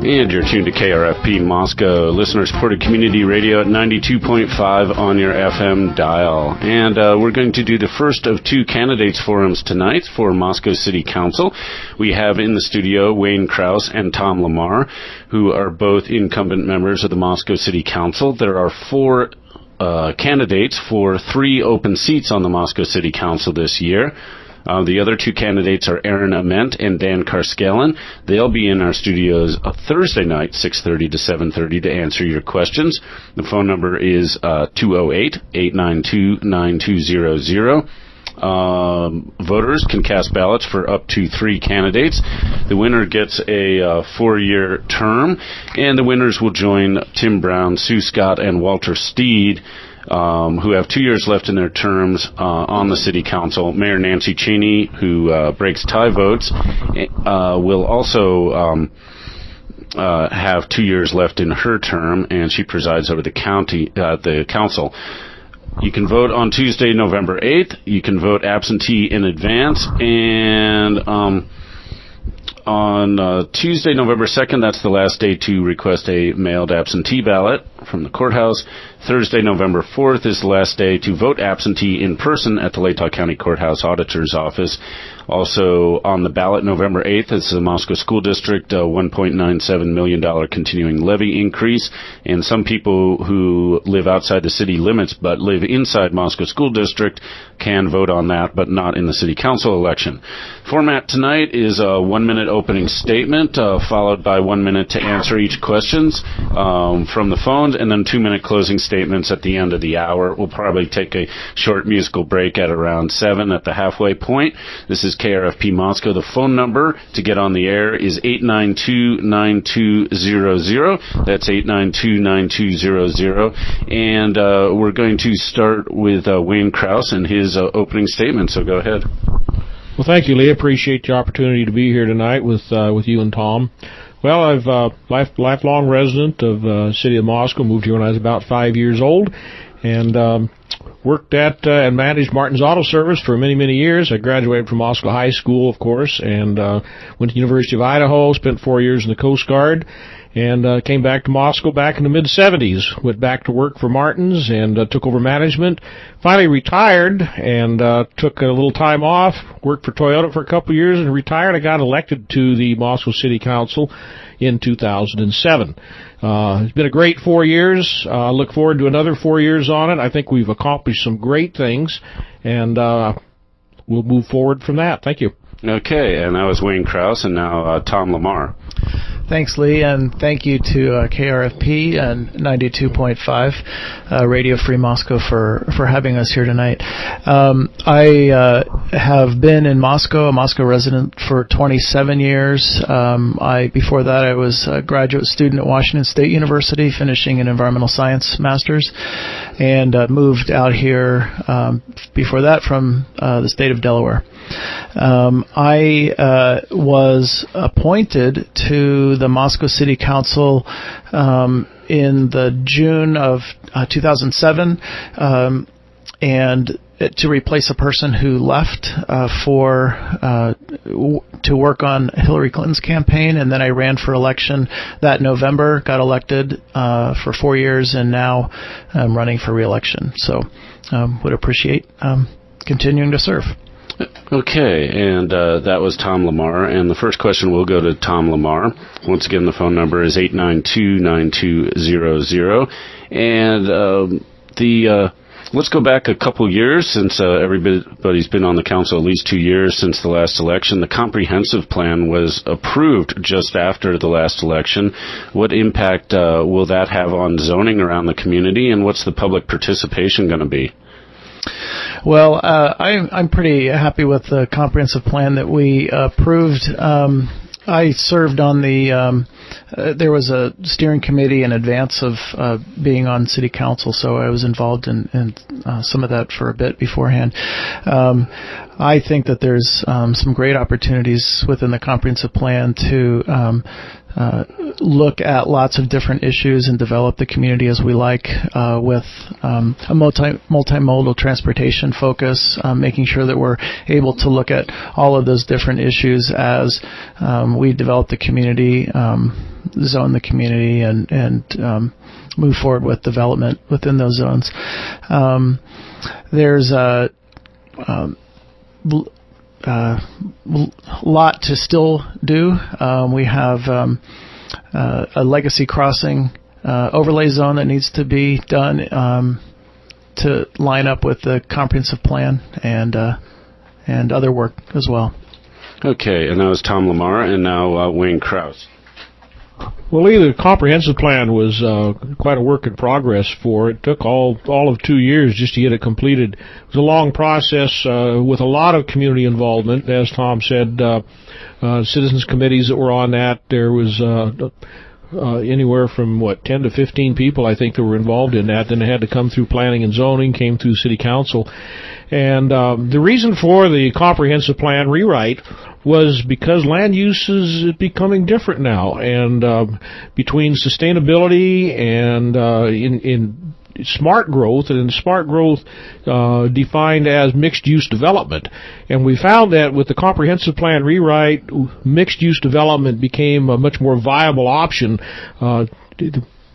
And you're tuned to KRFP Moscow, listener-supported community radio at 92.5 on your FM dial. And we're going to do the first of two candidates forums tonight for Moscow City Council. We have in the studio Wayne Krauss and Tom Lamar, who are both incumbent members of the Moscow City Council. There are four candidates for 3 open seats on the Moscow City Council this year. The other 2 candidates are Aaron Ament and Dan Karskelen. They'll be in our studios Thursday night, 6:30 to 7:30, to answer your questions. The phone number is 208-892-9200. Voters can cast ballots for up to 3 candidates. The winner gets a 4-year term, and the winners will join Tim Brown, Sue Scott, and Walter Steed, who have 2 years left in their terms on the City Council. Mayor Nancy Cheney, who breaks tie votes, will also have 2 years left in her term, and she presides over the council. You can vote on Tuesday, November 8th. You can vote absentee in advance, and on Tuesday, November 2nd, that's the last day to request a mailed absentee ballot from the courthouse. Thursday, November 4th is the last day to vote absentee in person at the Latah County Courthouse Auditor's Office. Also on the ballot, November 8th, is the Moscow School District $1.97 million continuing levy increase. And some people who live outside the city limits but live inside Moscow School District can vote on that, but not in the City Council election. Format tonight is a 1-minute opening statement, followed by 1 minute to answer each questions from the phones, and then 2-minute closing statements at the end of the hour. We'll probably take a short musical break at around 7 at the halfway point. This is KRFP Moscow. The phone number to get on the air is 892-9200. That's 892-9200. And we're going to start with Wayne Krauss and his opening statement, so go ahead. Well, thank you, Lee. I appreciate the opportunity to be here tonight with you and Tom. Well, I've lifelong resident of the city of Moscow. Moved here when I was about 5 years old, and worked at and managed Martin's Auto Service for many, many years. I graduated from Moscow High School, of course, and went to the University of Idaho, spent 4 years in the Coast Guard, and came back to Moscow back in the mid-'70s. Went back to work for Martin's and took over management. Finally retired and took a little time off, worked for Toyota for a couple of years and retired. I got elected to the Moscow City Council in 2007. It's been a great 4 years. I look forward to another 4 years on it. I think we've accomplished some great things, and we'll move forward from that. Thank you. Okay, and that was Wayne Krauss, and now Tom Lamar. Thanks, Lee, and thank you to KRFP and 92.5 Radio Free Moscow for having us here tonight. I have been in Moscow, a Moscow resident, for 27 years. Before that, I was a graduate student at Washington State University, finishing an environmental science master's, and moved out here before that from the state of Delaware. I was appointed to the Moscow City Council in the June of 2007, and to replace a person who left to work on Hillary Clinton's campaign, and then I ran for election that November, got elected for 4 years, and now I'm running for re-election. So would appreciate continuing to serve. Okay, and that was Tom Lamar, and the first question will go to Tom Lamar. Once again, the phone number is 892-9200, and let's go back a couple years since everybody's been on the council at least 2 years since the last election. The comprehensive plan was approved just after the last election. What impact will that have on zoning around the community, and what's the public participation going to be? Well, I'm pretty happy with the comprehensive plan that we approved. I served on there was a steering committee in advance of being on city council, so I was involved in some of that for a bit beforehand. I think that there's some great opportunities within the comprehensive plan to look at lots of different issues and develop the community as we like, with a multimodal transportation focus, making sure that we're able to look at all of those different issues as we develop the community, zone the community, and move forward with development within those zones. There's a lot to still do. We have a legacy crossing overlay zone that needs to be done to line up with the comprehensive plan and other work as well. Okay, and that was Tom Lamar, and now Wayne Krauss. Well, Lee, the comprehensive plan was quite a work in progress for it. It took all of 2 years just to get it completed. It was a long process with a lot of community involvement. As Tom said, citizens committees that were on that. There was anywhere from 10 to 15 people, I think, that were involved in that. Then it had to come through planning and zoning, came through city council. And the reason for the comprehensive plan rewrite was because land use is becoming different now, and between sustainability and in smart growth, and smart growth defined as mixed-use development. And we found that with the comprehensive plan rewrite, mixed-use development became a much more viable option.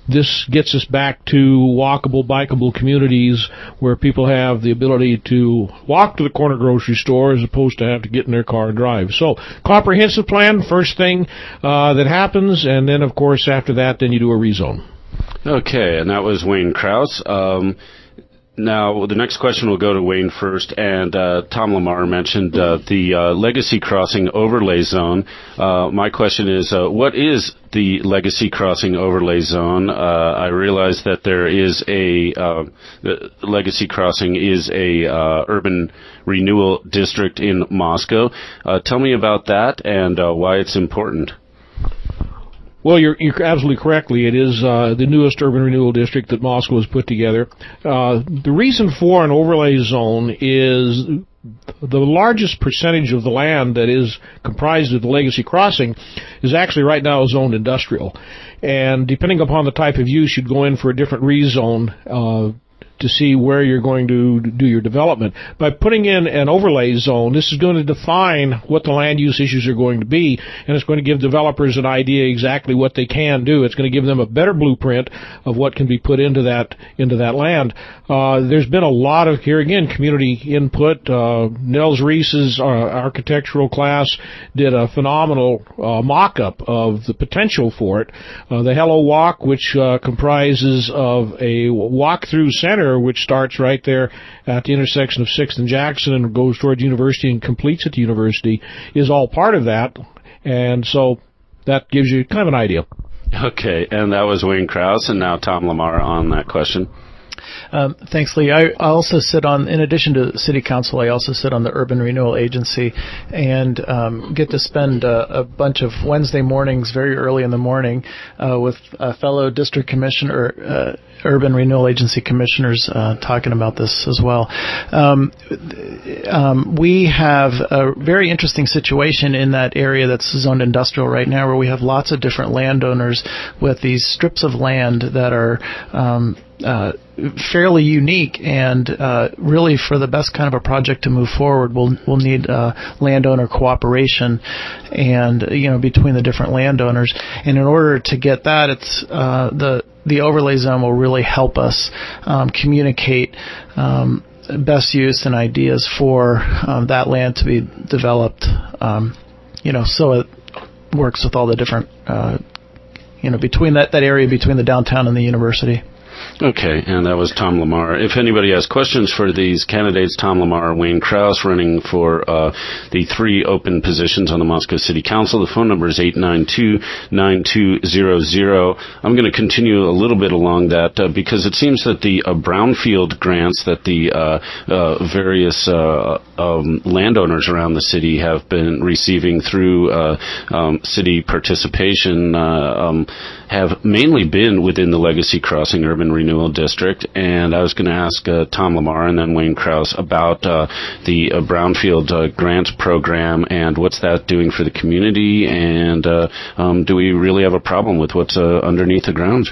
This gets us back to walkable, bikeable communities where people have the ability to walk to the corner grocery store as opposed to have to get in their car and drive. So, comprehensive plan, first thing that happens, and then, of course, after that, then you do a rezone. Okay, and that was Wayne Krauss. Now, the next question will go to Wayne first, and Tom Lamar mentioned the Legacy Crossing Overlay Zone. My question is, what is the Legacy Crossing Overlay Zone? I realize that there is the Legacy Crossing is a urban renewal district in Moscow. Tell me about that and why it's important. Well, you're absolutely correctly. It is the newest urban renewal district that Moscow has put together. The reason for an overlay zone is the largest percentage of the land that is comprised of the Legacy Crossing is actually right now zoned industrial. And depending upon the type of use, you'd go in for a different rezone to see where you're going to do your development. By putting in an overlay zone, this is going to define what the land use issues are going to be, and it's going to give developers an idea exactly what they can do. It's going to give them a better blueprint of what can be put into that land. There's been a lot of, here again, community input. Nels Reese's architectural class did a phenomenal mock-up of the potential for it. The Hello Walk, which comprises of a walk-through center, which starts right there at the intersection of 6th and Jackson and goes towards University and completes at the University, is all part of that. And so that gives you kind of an idea. Okay, and that was Wayne Krauss, and now Tom Lamar on that question. Thanks, Lee. I also sit on, in addition to City Council, I also sit on the Urban Renewal Agency and get to spend a bunch of Wednesday mornings very early in the morning with fellow district commissioner, Urban Renewal Agency commissioners talking about this as well. We have a very interesting situation in that area that's zoned industrial right now, where we have lots of different landowners with these strips of land that are fairly unique, and really for the best kind of a project to move forward, we'll need landowner cooperation and between the different landowners. And in order to get that, it's the overlay zone will really help us communicate best use and ideas for that land to be developed. So it works with all the different between that area between the downtown and the university. Okay, and that was Tom Lamar. If anybody has questions for these candidates, Tom Lamar, Wayne Krauss, running for the 3 open positions on the Moscow City Council. The phone number is 892-9200. I'm going to continue a little bit along that because it seems that the brownfield grants that the various landowners around the city have been receiving through city participation have mainly been within the Legacy Crossing urban Urban Renewal District. And I was going to ask Tom Lamar and then Wayne Krauss about the Brownfield Grants Program and what's that doing for the community, and do we really have a problem with what's underneath the ground?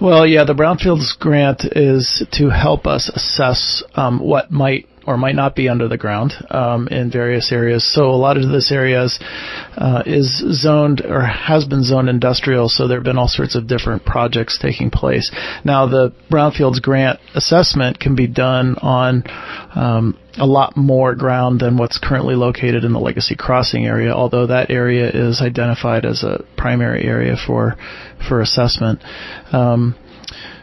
Well, yeah, the Brownfields grant is to help us assess what might or might not be under the ground in various areas. So a lot of this areas is zoned or has been zoned industrial, so there have been all sorts of different projects taking place. Now, the Brownfields grant assessment can be done on a lot more ground than what's currently located in the Legacy Crossing area, although that area is identified as a primary area for assessment.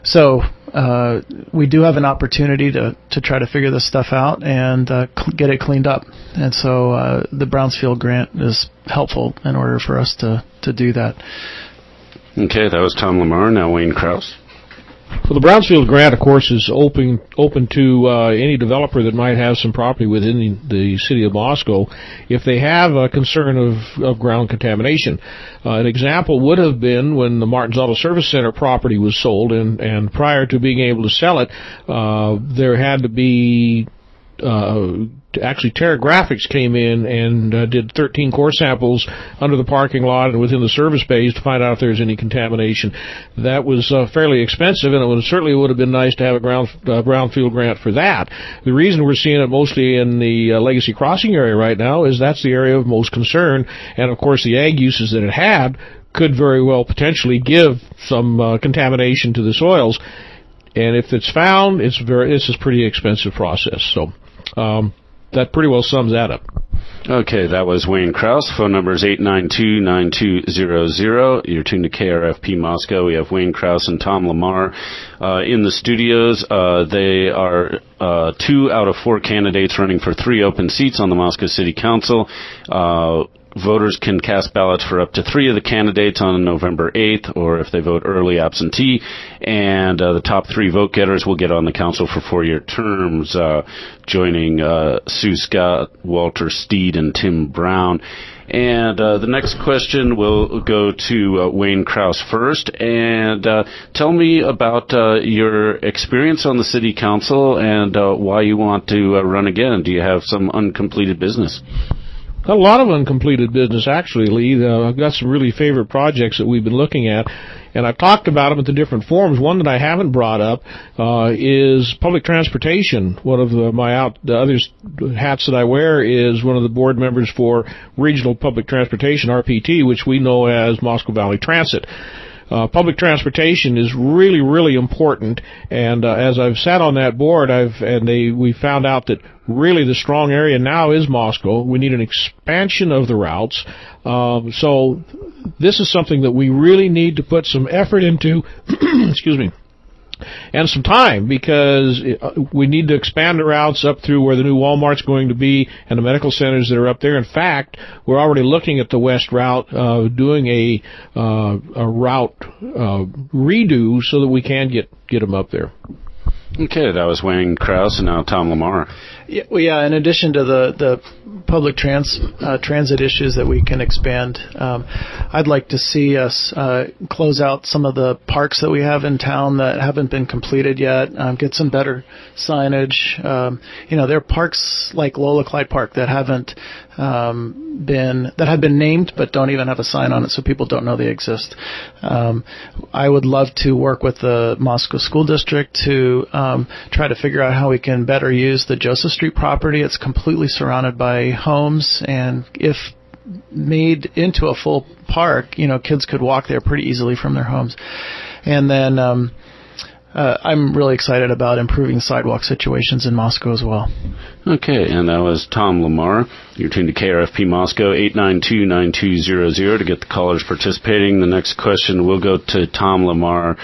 So we do have an opportunity to try to figure this stuff out and get it cleaned up. And so the Brownsfield grant is helpful in order for us to do that. Okay, that was Tom Lamar. Now Wayne Krauss. So the Brownsfield grant, of course, is open to any developer that might have some property within the city of Moscow if they have a concern of ground contamination. An example would have been when the Martin's Auto Service Center property was sold, and prior to being able to sell it, there had to be actually Terra Graphics came in and did 13 core samples under the parking lot and within the service bays to find out if there's any contamination. That was fairly expensive, and it certainly would have been nice to have a brownfield grant for that. The reason we're seeing it mostly in the Legacy Crossing area right now is that's the area of most concern, and of course the ag uses that it had could very well potentially give some contamination to the soils. And if it's found, it's a pretty expensive process. So that pretty well sums that up. Okay, that was Wayne Krauss. Phone number is 892-9200. You're tuned to KRFP Moscow. We have Wayne Krauss and Tom Lamar in the studios. They are 2 out of 4 candidates running for 3 open seats on the Moscow City Council. Voters can cast ballots for up to 3 of the candidates on November 8th, or if they vote early, absentee. And the top 3 vote getters will get on the council for 4-year terms, joining Sue Scott, Walter Steed, and Tim Brown. And the next question will go to Wayne Krauss first. And tell me about your experience on the city council and why you want to run again. Do you have some uncompleted business? A lot of uncompleted business, actually, Lee. I've got some really favorite projects that we've been looking at, and I've talked about them at the different forums. One that I haven't brought up is public transportation. One of the other hats that I wear is one of the board members for Regional Public Transportation, RPT, which we know as Moscow Valley Transit. Public transportation is really, really important, and as I've sat on that board, we found out that really the strong area now is Moscow. We need an expansion of the routes. So this is something that we really need to put some effort into, excuse me, and some time, because we need to expand the routes up through where the new Walmart's going to be and the medical centers that are up there. In fact, we're already looking at the west route, doing a route redo so that we can get them up there. Okay, that was Wayne Krauss, and now Tom Lamar. Yeah, in addition to the public transit issues that we can expand, I'd like to see us close out some of the parks that we have in town that haven't been completed yet, get some better signage. There are parks like Lola Clyde Park that have been named but don't even have a sign on it, so people don't know they exist. I would love to work with the Moscow School District to try to figure out how we can better use the Joseph Street property. It's completely surrounded by homes, and if made into a full park, kids could walk there pretty easily from their homes. And then I'm really excited about improving sidewalk situations in Moscow as well. Okay, and that was Tom Lamar. You're tuned to KRFP Moscow, 892-9200 to get the callers participating. The next question will go to Tom Lamar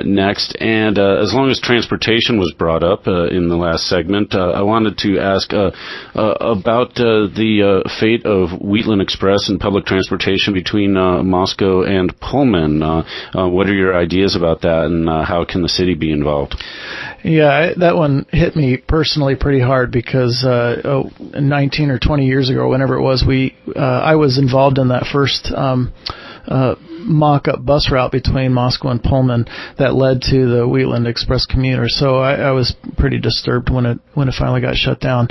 next. And as long as transportation was brought up in the last segment, I wanted to ask about the fate of Wheatland Express and public transportation between Moscow and Pullman. What are your ideas about that, and how can the city be involved? Yeah, that one hit me personally pretty hard because 19 or 20 years ago, whenever it was, I was involved in that first mock-up bus route between Moscow and Pullman that led to the Wheatland Express commuter. So I was pretty disturbed when it finally got shut down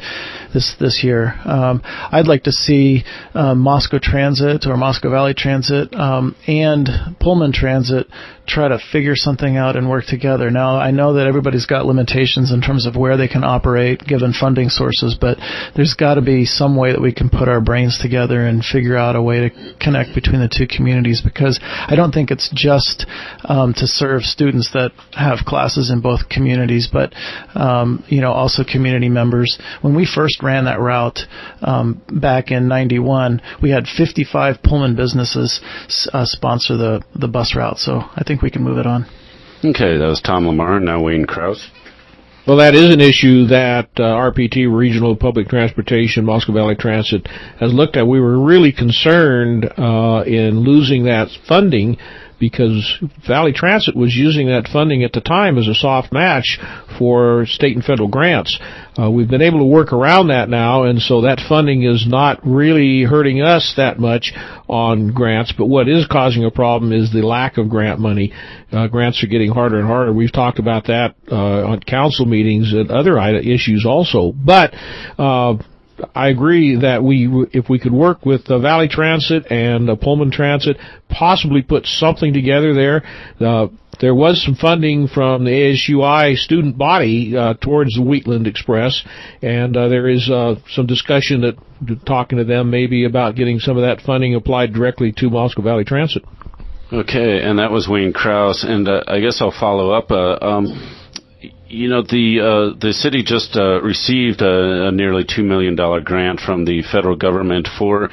this year. I'd like to see Moscow Transit or Moscow Valley Transit and Pullman Transit try to figure something out and work together. Now, I know that everybody's got limitations in terms of where they can operate given funding sources, but there's got to be some way that we can put our brains together and figure out a way to connect between the two communities, because I don't think it's just to serve students that have classes in both communities, but also community members. When we first ran that route back in '91, we had 55 Pullman businesses sponsor the bus route, so I think we can move it on. Okay, that was Tom Lamar. Now Wayne Krauss. Well, that is an issue that RPT, Regional Public Transportation, Moscow Valley Transit, has looked at. We were really concerned in losing that funding because Valley Transit was using that funding at the time as a soft match for state and federal grants. We've been able to work around that now, and so that funding is not really hurting us that much on grants, but what is causing a problem is the lack of grant money. Grants are getting harder and harder. We've talked about that on council meetings and other issues also. But I agree that if we could work with Valley Transit and Pullman Transit, possibly put something together there. There was some funding from the ASUI student body towards the Wheatland Express, and there is some discussion that talking to them maybe about getting some of that funding applied directly to Moscow Valley Transit. Okay, and that was Wayne Krauss, and I guess I'll follow up. The city just received a nearly $2 million grant from the federal government for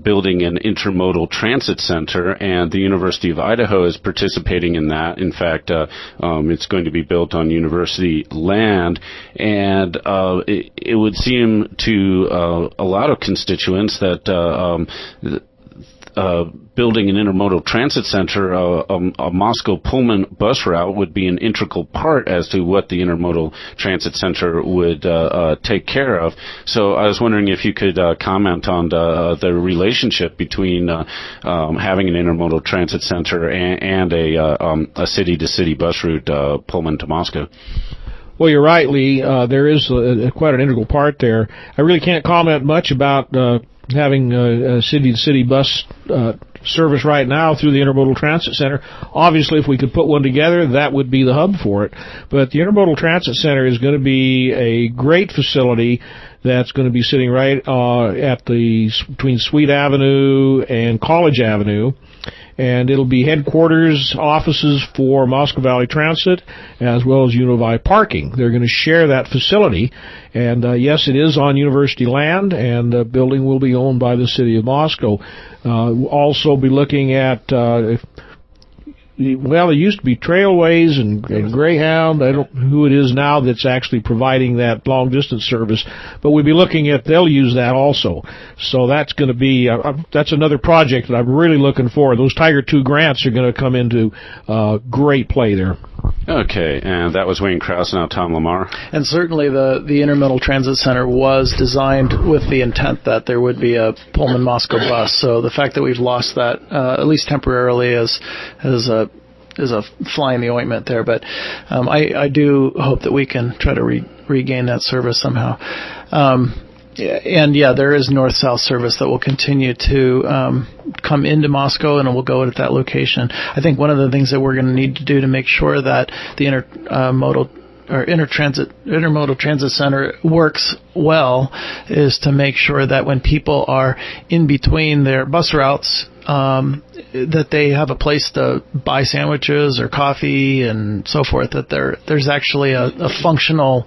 building an intermodal transit center, and the University of Idaho is participating in that. In fact, it's going to be built on university land, and it would seem to a lot of constituents that building an intermodal transit center, a Moscow Pullman bus route would be an integral part as to what the intermodal transit center would take care of. So I was wondering if you could comment on the relationship between having an intermodal transit center and a city-to-city bus route, Pullman to Moscow. Well, you're right, Lee. There is quite an integral part there. I really can't comment much about having a city-to-city bus service right now through the Intermodal Transit Center. Obviously, if we could put one together, that would be the hub for it. But the Intermodal Transit Center is going to be a great facility that's going to be sitting right at between Sweet Avenue and College Avenue. And it'll be headquarters, offices for Moscow Valley Transit, as well as Univi Parking. They're going to share that facility. And yes, it is on university land, and the building will be owned by the city of Moscow. We'll also be looking at there used to be Trailways and Greyhound. I don't know who it is now that's actually providing that long-distance service, but we'll be looking at, they'll use that also. So that's going to be, that's another project that I'm really looking for. Those Tiger II grants are going to come into great play there. Okay, and that was Wayne Krauss, now Tom Lamar. And certainly the Intermodal Transit Center was designed with the intent that there would be a Pullman Moscow bus. So the fact that we've lost that, at least temporarily, is a fly in the ointment there. But I do hope that we can try to regain that service somehow. And yeah, there is north-south service that will continue to come into Moscow, and it will go at that location. I think one of the things that we're going to need to do to make sure that the intermodal transit center works well is to make sure that when people are in between their bus routes, that they have a place to buy sandwiches or coffee and so forth, that there's actually a functional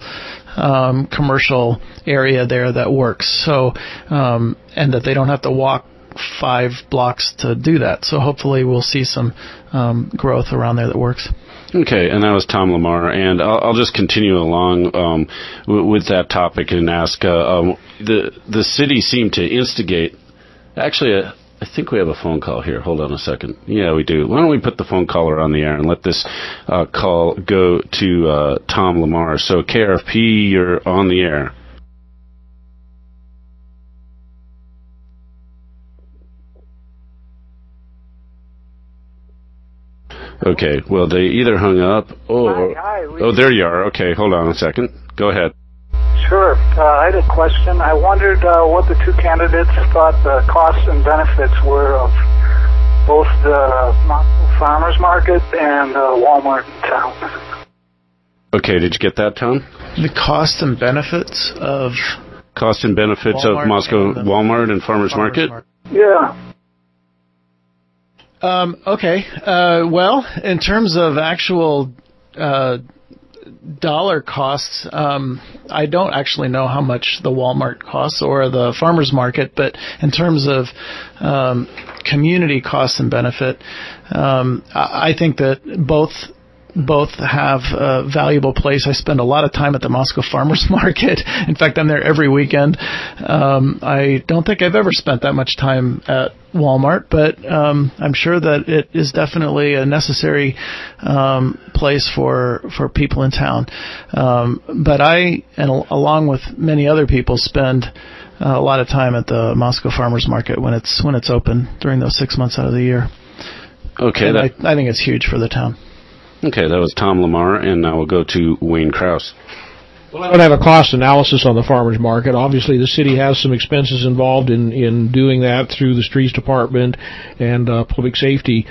commercial area there that works. So, and that they don't have to walk 5 blocks to do that. So hopefully we'll see some growth around there that works. Okay, and that was Tom Lamar, and I'll just continue along with that topic and ask, the city seemed to instigate, actually, I think we have a phone call here. Hold on a second. Yeah, we do. Why don't we put the phone caller on the air and let this call go to Tom Lamar. So KRFP, you're on the air. Okay, well, they either hung up or... Hi, oh, there you are. Okay, hold on a second. Go ahead. Sure. I had a question. I wondered what the two candidates thought the costs and benefits were of both the farmers market and Walmart in town. Okay, did you get that, Tom? The cost and benefits of... Cost and benefits Walmart of Moscow and Walmart and Farmers Market? Yeah. Okay. Well, in terms of actual dollar costs, I don't actually know how much the Walmart costs or the farmers market, but in terms of community costs and benefit, I think that both have a valuable place. I spend a lot of time at the Moscow Farmers Market. In fact, I'm there every weekend. I don't think I've ever spent that much time at Walmart, but I'm sure that it is definitely a necessary place for people in town. But I, and along with many other people, spend a lot of time at the Moscow Farmers Market when it's open during those 6 months out of the year. Okay, I think it's huge for the town. Okay, that was Tom Lamar, and now we'll go to Wayne Krauss. Well, I don't have a cost analysis on the farmers market. Obviously, the city has some expenses involved in doing that through the streets department and public safety.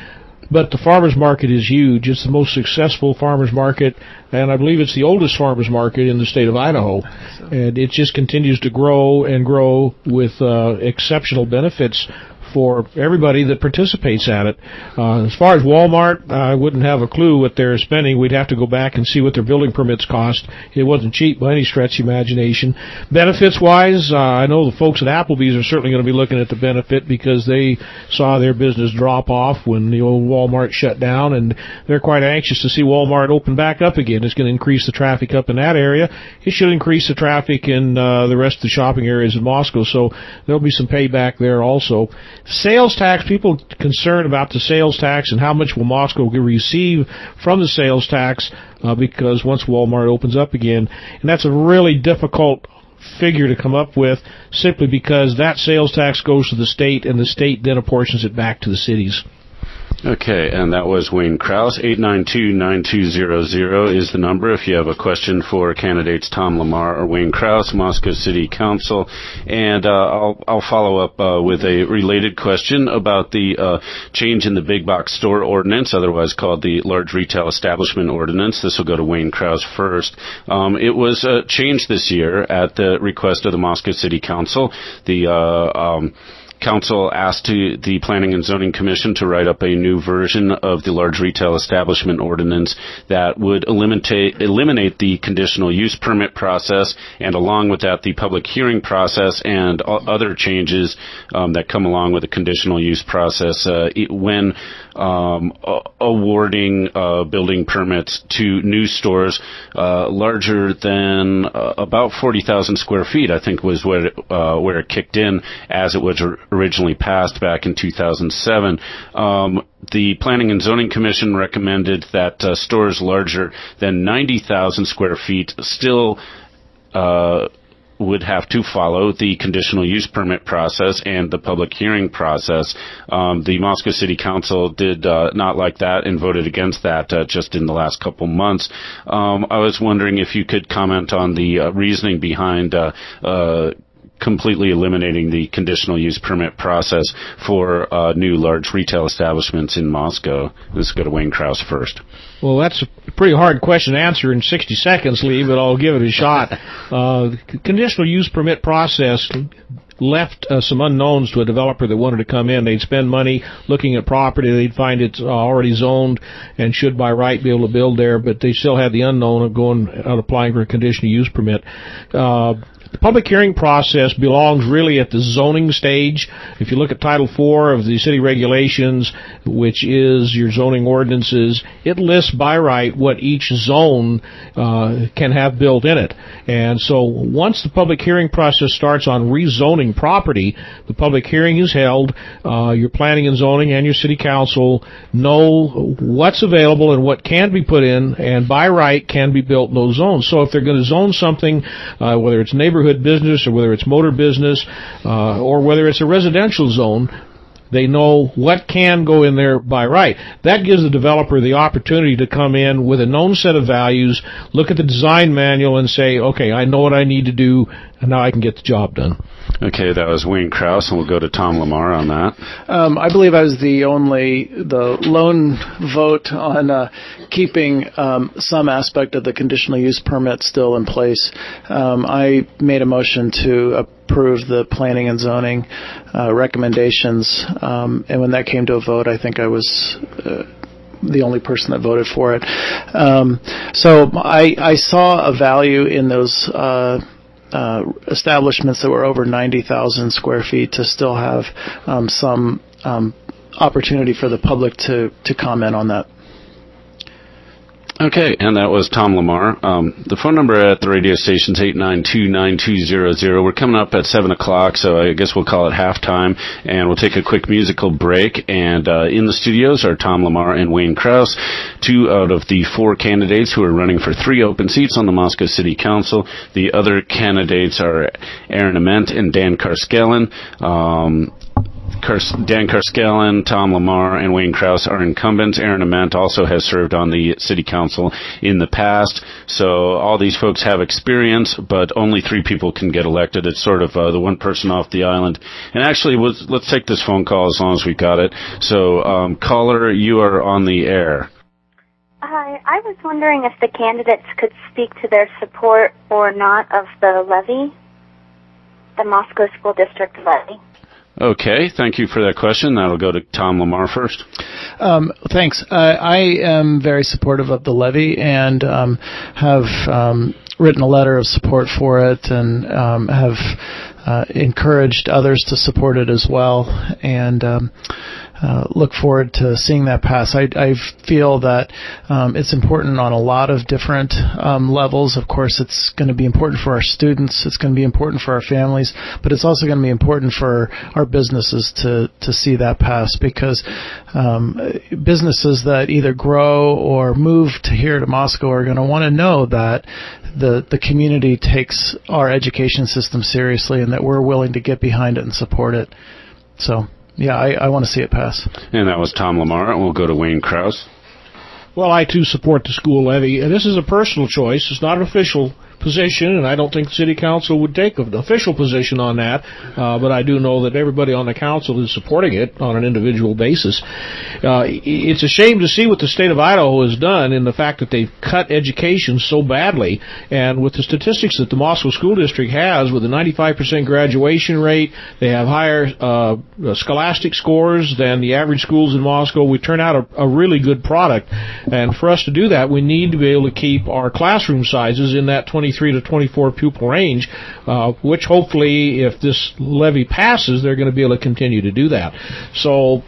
But the farmers market is huge. It's the most successful farmers market, and I believe it's the oldest farmers market in the state of Idaho. And it just continues to grow and grow with exceptional benefits for everybody that participates at it. As far as Walmart, I wouldn't have a clue what they're spending. We'd have to go back and see what their building permits cost. It wasn't cheap by any stretch of imagination. Benefits-wise, I know the folks at Applebee's are certainly going to be looking at the benefit because they saw their business drop off when the old Walmart shut down, and they're quite anxious to see Walmart open back up again. It's going to increase the traffic up in that area. It should increase the traffic in the rest of the shopping areas in Moscow, so there'll be some payback there also. Sales tax, people concerned about the sales tax and how much will Moscow receive from the sales tax because once Walmart opens up again, and that's a really difficult figure to come up with simply because that sales tax goes to the state and the state then apportions it back to the cities. Okay, and that was Wayne Krauss. 892-9200 is the number if you have a question for candidates Tom Lamar or Wayne Krauss, Moscow City Council. And I'll follow up with a related question about the change in the big box store ordinance, otherwise called the large retail establishment ordinance. This will go to Wayne Krauss first. It was changed this year at the request of the Moscow City Council. The Council asked the Planning and Zoning Commission to write up a new version of the large retail establishment ordinance that would eliminate the conditional use permit process, and along with that, the public hearing process and other changes that come along with the conditional use process when awarding building permits to new stores larger than about 40,000 square feet, I think was where it kicked in as it was originally passed back in 2007. The Planning and Zoning Commission recommended that stores larger than 90,000 square feet still would have to follow the conditional use permit process and the public hearing process. The Moscow City Council did not like that and voted against that just in the last couple months. I was wondering if you could comment on the reasoning behind completely eliminating the conditional use permit process for new large retail establishments in Moscow. Let's go to Wayne Krauss first. Well, that's a pretty hard question to answer in 60 seconds, Lee, but I'll give it a shot. The conditional use permit process left some unknowns to a developer that wanted to come in. They'd spend money looking at property. They'd find it's already zoned and should by right be able to build there, but they still had the unknown of going out applying for a conditional use permit. The public hearing process belongs really at the zoning stage. If you look at Title IV of the city regulations, which is your zoning ordinances, it lists by right what each zone can have built in it. And so once the public hearing process starts on rezoning property, the public hearing is held. Your planning and zoning and your city council know what's available and what can be put in and by right can be built in those zones. So if they're going to zone something, whether it's neighborhood business or whether it's motor business or whether it's a residential zone, They know what can go in there by right. That gives the developer the opportunity to come in with a known set of values, look at the design manual and say, okay, I know what I need to do, and now I can get the job done. Okay, that was Wayne Krauss, and we'll go to Tom Lamar on that. I believe I was the lone vote on keeping some aspect of the conditional use permit still in place. I made a motion to approve the planning and zoning recommendations, and when that came to a vote, I think I was the only person that voted for it. So I saw a value in those establishments that were over 90,000 square feet to still have some opportunity for the public to comment on that. Okay, and that was Tom Lamar. The phone number at the radio station is 892-9200. We're coming up at 7 o'clock, so I guess we'll call it halftime, and we'll take a quick musical break. And in the studios are Tom Lamar and Wayne Krauss, 2 out of the 4 candidates who are running for 3 open seats on the Moscow City Council. The other candidates are Aaron Ament and Dan Karskellen. Dan Karskellen, Tom Lamar, and Wayne Krauss are incumbents. Aaron Ament also has served on the city council in the past. So all these folks have experience, but only 3 people can get elected. It's sort of the one person off the island. And actually, let's take this phone call as long as we've got it. So, caller, you are on the air. Hi, I was wondering if the candidates could speak to their support or not of the levy, the Moscow School District levy. Okay, thank you for that question. That'll go to Tom Lamar first. Thanks. I am very supportive of the levy and have written a letter of support for it and have encouraged others to support it as well, and look forward to seeing that pass. I feel that it's important on a lot of different levels. Of course, it's going to be important for our students. It's going to be important for our families, but it's also going to be important for our businesses to see that pass, because businesses that either grow or move to here to Moscow are going to want to know that the community takes our education system seriously and that we're willing to get behind it and support it. So, yeah, I want to see it pass. And that was Tom Lamar, and we'll go to Wayne Krauss. Well, I, too, support the school levy. And this is a personal choice. It's not an official position, and I don't think the City Council would take an official position on that, but I do know that everybody on the Council is supporting it on an individual basis. It's a shame to see what the state of Idaho has done in the fact that they've cut education so badly, and with the statistics that the Moscow School District has, with a 95% graduation rate, they have higher scholastic scores than the average schools in Moscow. We turn out a really good product, and for us to do that, we need to be able to keep our classroom sizes in that 23 to 24 pupil range, which hopefully, if this levy passes, they're going to be able to continue to do that. So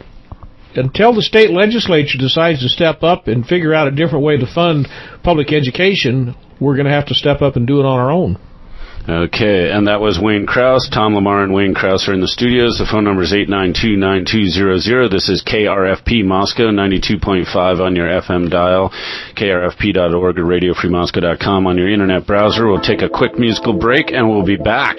until the state legislature decides to step up and figure out a different way to fund public education, we're going to have to step up and do it on our own. Okay, and that was Wayne Krauss. Tom Lamar and Wayne Krauss are in the studios. The phone number is 892-9200. This is KRFP Moscow, 92.5 on your FM dial, krfp.org or radiofreemoscow.com on your internet browser. We'll take a quick musical break, and we'll be back.